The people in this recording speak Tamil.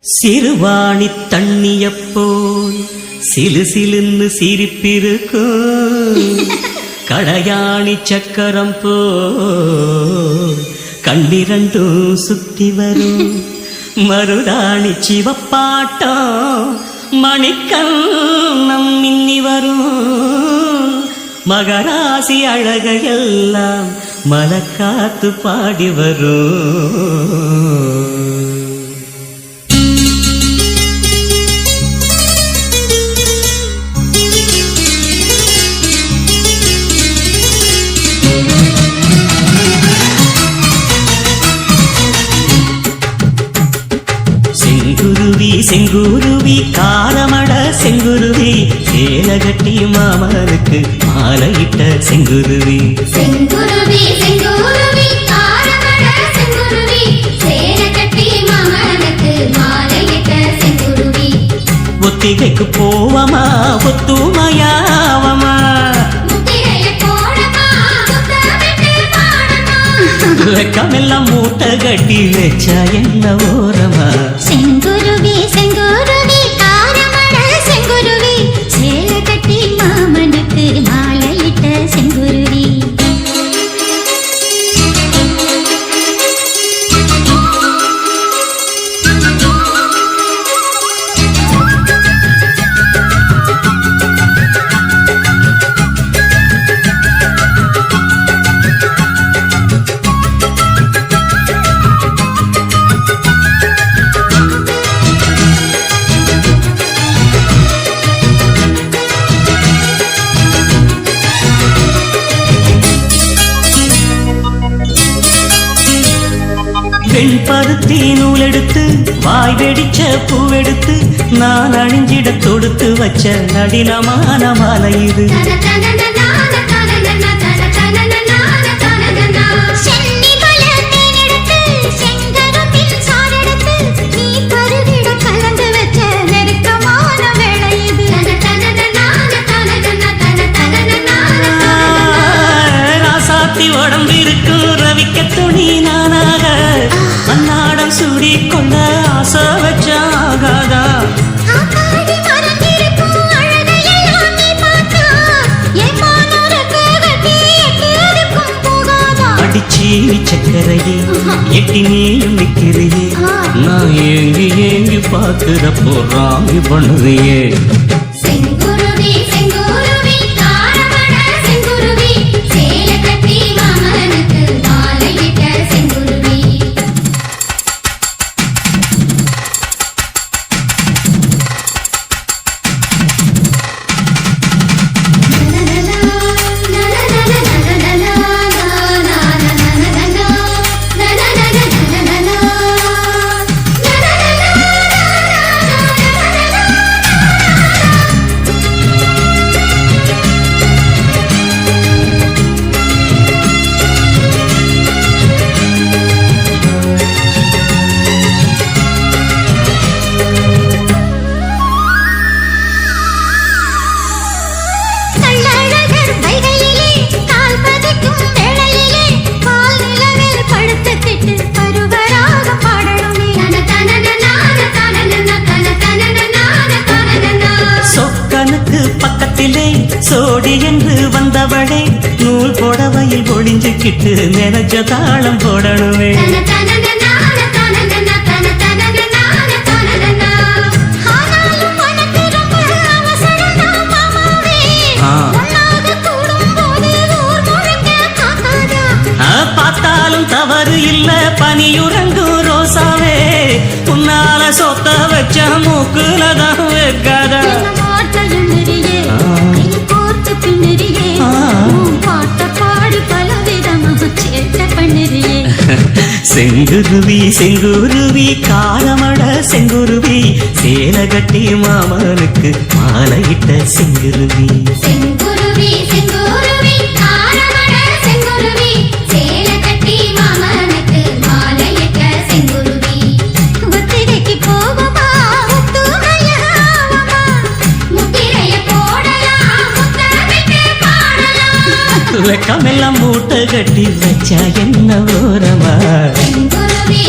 சிறுவாணி தண்ணியப்போல் சிலு சிலுன்னு சிரிப்பிருக்கும் கடையாணி சக்கரம் போல் கண்ணிரண்டும் சுத்தி வரும் மருதாணி சிவப்பாட்டம் மணிக்கண்ணம் மின்னி வரும் மகராசி அழகையெல்லாம் மலக்காத்து பாடி வரும். செங்குருவி செங்குருவி காலமட செங்குருவி சேலகட்டி மாமனுக்கு மாலையிட்ட செங்குருவி. செங்குருவி செங்குருவி காலமட செங்குருவி சேலகட்டி மாமனுக்கு மாலையிட்ட செங்குருவி. ஒத்திகைக்கு போவமா ஒத்துமையாவமா வெக்கமெல்லாம் மூட்டை கட்டி வச்சா என்ன ஓரமா. செங்குருவி செங்குருவி காரமட செங்குருவி சேலை கட்டி மாமனுக்கு மாலையிட்ட செங்குருவி. பெண் பருத்தி நூலெடுத்து வாய் வெடிச்ச பூவெடுத்து நான் அணிஞ்சிட தொடுத்து வச்ச நடினமான மாலை இது. ராசாத்தி உடம்பு இருக்கு ரவிக்க துணி நானாக அன்னாடம் சூடி கொண்ட ஆசை வச்சாகாதா. அடிச்சி சக்கரையே எட்டி நீயும் நிக்கிறையே நான் ஏங்கி ஏங்கி பாக்குறப்போ ராங்கி பண்ணுறியே. செங்குருவி செங்குருவி காரமட செங்குருவி சேலை கட்டி மாமனுக்கு மாலையிட்ட செங்குருவி. பக்கத்திலே சோடி என்று வந்தவளே நூல் புடவையில் ஒளிஞ்சுக்கிட்டு நினைச்ச தாளம் போடணுமே. பார்த்தாலும் தவறு இல்ல பனியுறங்கும் ரோசாவே உன்னால சொத்த வச்ச மூக்குலதான் வைக்காதா. செங்குருவி செங்குருவி காலமட செங்குருவி சேலை கட்டி மாமனுக்கு மாலையிட்ட செங்குருவி. செங்குருவி செங்குருவி காரமட செங்குருவி சேலை கட்டி மாமனுக்கு மாலையிட்ட செங்குருவி. ஒத்திரைக்கு போவமா ஒத்துமையாவமா முத்திரைய போடலாம் முத்தமிட்டு பாடலாம். வெக்கமெல்லாம் மூட்டை கட்டி வச்சா என்ன ஓரமா. செங்குருவி